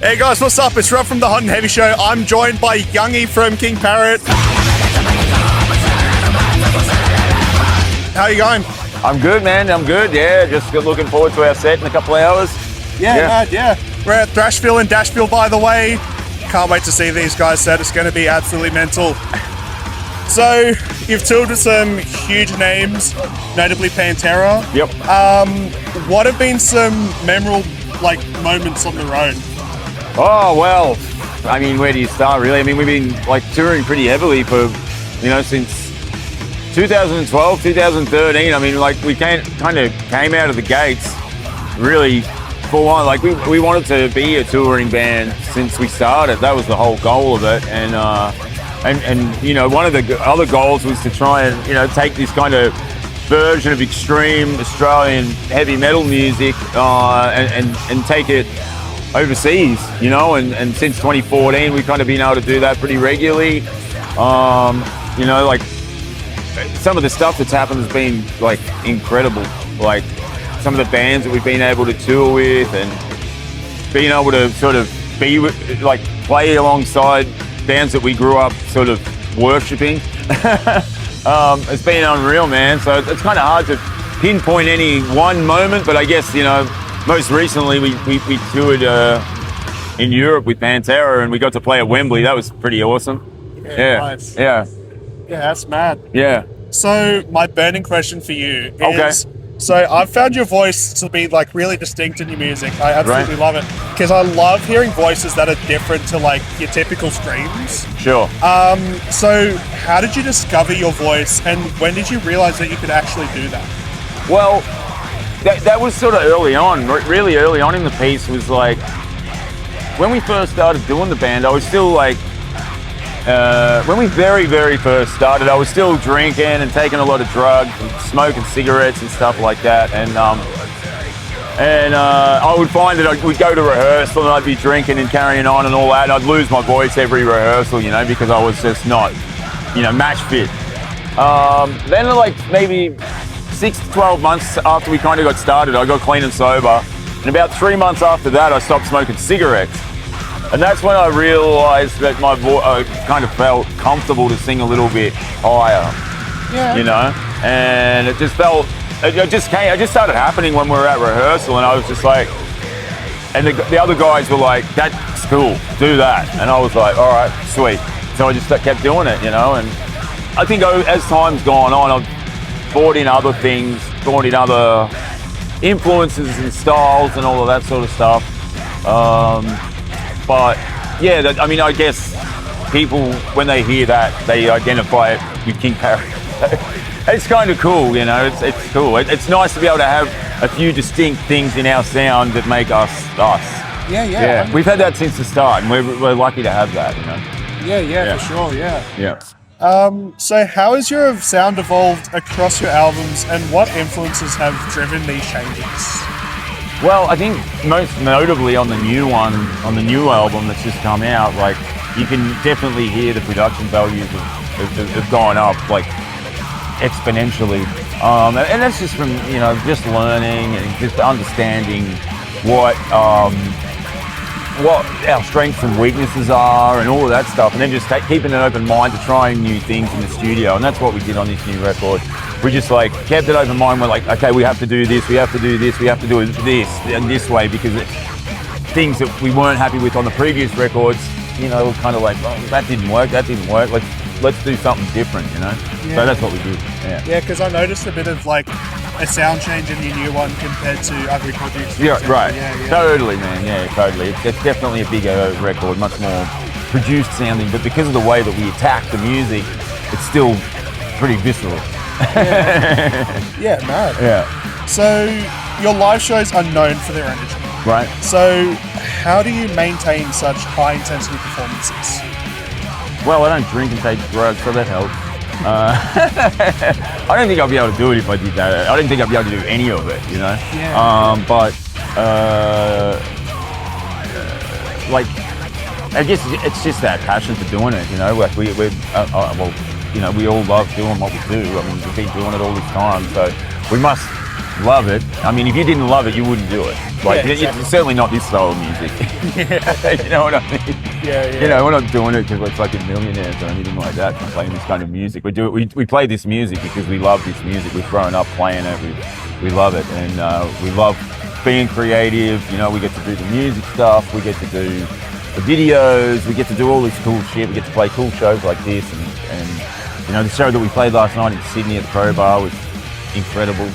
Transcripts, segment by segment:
Hey guys, what's up? It's Rob from the Hot and Heavy Show. I'm joined by Youngy from King Parrot. How are you going? I'm good, man. I'm good. Yeah, just looking forward to our set in a couple of hours. Yeah. We're at Thrashville and Dashville, by the way. Can't wait to see these guys set. It's going to be absolutely mental. So, you've toured with some huge names, notably Pantera. Yep. What have been some memorable moments on the road? Oh, well, I mean, where do you start, really? I mean, we've been touring pretty heavily for, since 2012, 2013. I mean, we kind of came out of the gates really full on. We wanted to be a touring band since we started. That was the whole goal of it. And one of the other goals was to try and, take this kind of version of extreme Australian heavy metal music and take it overseas, and since 2014 we've kind of been able to do that pretty regularly. Some of the stuff that's happened has been incredible. Some of the bands that we've been able to tour with and being able to sort of be with, play alongside bands that we grew up sort of worshipping. It's been unreal, man. So it's kind of hard to pinpoint any one moment, but I guess, most recently we toured in Europe with Pantera and we got to play at Wembley. That was pretty awesome. Yeah. Nice. Yeah, that's mad. yeah. So my burning question for you is, Okay. So I've found your voice to be really distinct in your music. I absolutely love it because I love hearing voices that are different to your typical streams. Sure. So how did you discover your voice and when did you realize that you could actually do that? Well, that was sort of early on, really early on in the piece was when we first started doing the band, I was still when we very, very first started, I was still drinking and taking a lot of drugs and smoking cigarettes and stuff like that. And I would find that we'd go to rehearsal and I'd be drinking and carrying on and all that. And I'd lose my voice every rehearsal, because I was just not, match fit. Then maybe 6 to 12 months after we kind of got started, I got clean and sober. And about 3 months after that, I stopped smoking cigarettes. And that's when I realized that my voice, I kind of felt comfortable to sing a little bit higher, and it just started happening when we were at rehearsal, and I was just and the other guys were like, that's cool, do that. And I was like, all right, sweet. So I just kept doing it, and I think as time's gone on, I've brought in other things, brought in other influences and styles and all of that sort of stuff. But yeah, I guess people, when they hear that, they identify it with King Parrot. It's kind of cool, it's cool. It's nice to be able to have a few distinct things in our sound that make us us. Yeah. We've had that since the start, and we're lucky to have that, Yeah, for sure, Yeah. So how has your sound evolved across your albums and what influences have driven these changes? Well, I think most notably on the new album that's just come out, you can definitely hear the production values have gone up exponentially, and that's just from just learning and just understanding what our strengths and weaknesses are and all of that stuff, and then just keeping an open mind to trying new things in the studio. And that's what we did on this new record. We just kept an open mind. We're okay, we have to do this, we have to do this, we have to do this and this way, because things that we weren't happy with on the previous records, were kind of that didn't work, let's do something different, Yeah. So that's what we did. Yeah, because I noticed a bit of a sound change in your new one compared to other recordings. Yeah, right. Yeah. Totally, man. Yeah, totally. It's definitely a bigger record, much more produced sounding, but because of the way that we attack the music, it's still pretty visceral. Yeah, mad. Yeah. So your live shows are known for their energy. Right. So how do you maintain such high intensity performances? Well, I don't drink and take drugs, so that helps. I don't think I'd be able to do it if I did that. I don't think I'd be able to do any of it, Yeah. But I guess it's just that passion for doing it, we all love doing what we do. I mean, we've been doing it all this time, so we must love it. I mean, if you didn't love it, you wouldn't do it. Like, Yeah, exactly. it's certainly not this style of music. You know what I mean? Yeah, yeah. You know, we're not doing it because we're fucking millionaires or anything like that. We're playing this kind of music. We play this music because we love this music. We've grown up playing it. We love it, and we love being creative. You know, we get to do the music stuff. We get to do the videos. We get to do all this cool shit. We get to play cool shows like this, and you know, the show that we played last night in Sydney at the Pro Bar was incredible.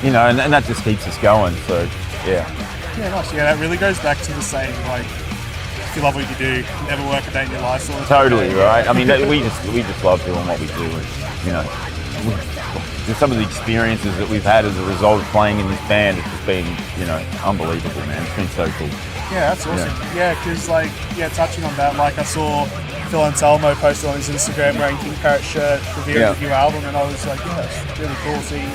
You know, and that just keeps us going. So, yeah. Yeah, nice. Yeah, that really goes back to the saying, like, if you love what you do, never work a day in your life. Sort of Totally, thing. right? I mean, we just love doing what we do. And, you know, just some of the experiences that we've had as a result of playing in this band, it's just been, you know, unbelievable, man. It's been so cool. Yeah, that's awesome. Yeah, because, like, touching on that, like, I saw Phil Anselmo posted on his Instagram wearing King Parrot shirt, reviewing the new album, and I was like, yeah, it's really cool seeing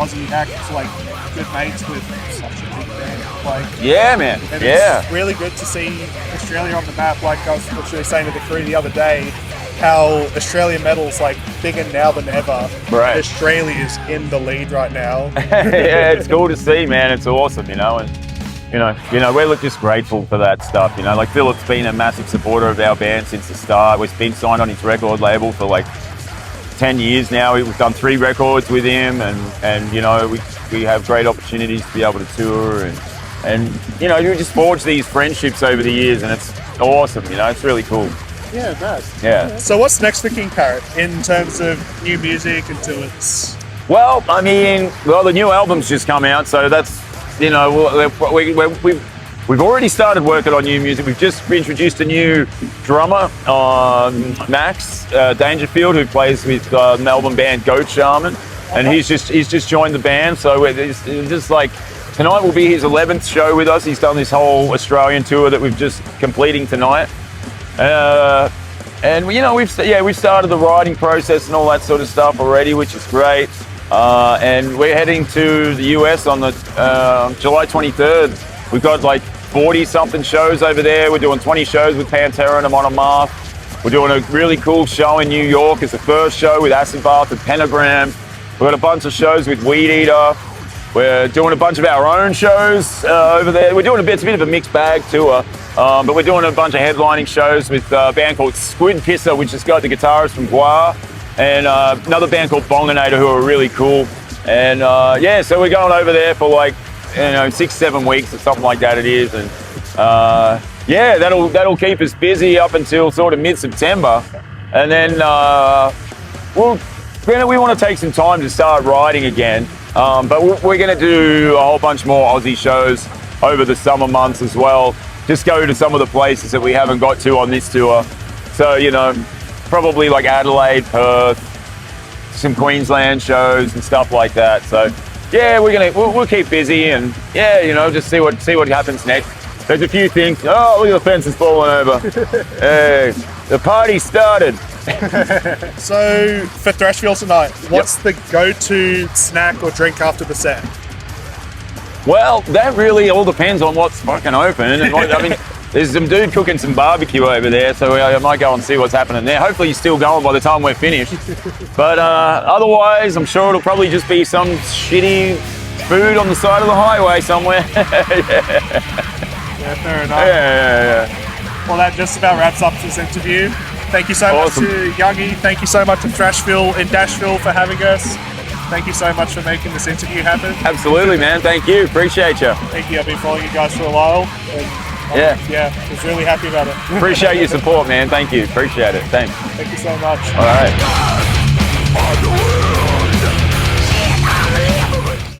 Aussie acts like good mates with such a big band. Like, yeah, man. And Yeah. it's really good to see Australia on the map. Like I was literally saying to the crew the other day, how Australian metal's like bigger now than ever. Right. Australia's in the lead right now. Yeah, it's cool to see, man. It's awesome, you know, and you know, we're just grateful for that stuff. You know, like Philip's been a massive supporter of our band since the start. We've been signed on his record label for like 10 years now. We've done 3 records with him, and you know, we have great opportunities to be able to tour, and you know, you just forge these friendships over the years, and it's awesome. You know, it's really cool. Yeah, nice. Yeah. So what's next for King Parrot in terms of new music until it's... Well, I mean, the new album's just come out, so that's, you know, we've already started working on new music. We've just introduced a new drummer, Max Dangerfield, who plays with Melbourne band Goat Shaman, and he's just joined the band. So it's just like, tonight will be his 11th show with us. He's done this whole Australian tour that we've just completing tonight. And you know, we've started the writing process and all that sort of stuff already, which is great. And we're heading to the US on the July 23rd. We've got like 40 something shows over there. We're doing 20 shows with Pantera and Amon Amarth. We're doing a really cool show in New York as the first show with Acid Bath and Pentagram. We've got a bunch of shows with Weed Eater. We're doing a bunch of our own shows over there. We're doing it's a bit of a mixed bag tour, but we're doing a bunch of headlining shows with a band called Squid Pisser, which has got the guitarist from Guar, and another band called Bonginator, who are really cool. And yeah, so we're going over there for like, you know, 6-7 weeks or something like that it is, and yeah, that'll keep us busy up until sort of mid-September, and then we want to take some time to start writing again. But we're going to do a whole bunch more Aussie shows over the summer months as well. Just go to some of the places that we haven't got to on this tour. So, you know, probably like Adelaide, Perth, some Queensland shows and stuff like that. So, yeah, we'll keep busy, and yeah, you know, just see what happens next. There's a few things. Oh, look at the fence is falling over. Hey, the party started. So for Thrashville tonight, what's the go-to snack or drink after the set? Well, that really all depends on what's fucking open. And I mean, there's some dude cooking some barbecue over there, so I might go and see what's happening there. Hopefully he's still going by the time we're finished. But otherwise, I'm sure it'll probably just be some shitty food on the side of the highway somewhere. Yeah, fair enough. Yeah. Well, that just about wraps up this interview. Thank you so much to Youngy. Thank you so much to Thrashville in Dashville for having us. Thank you so much for making this interview happen. Absolutely, man. Thank you. Appreciate you. Thank you. I've been following you guys for a while. And I was really happy about it. Appreciate your support, man. Thank you. Appreciate it. Thanks. Thank you so much. All right.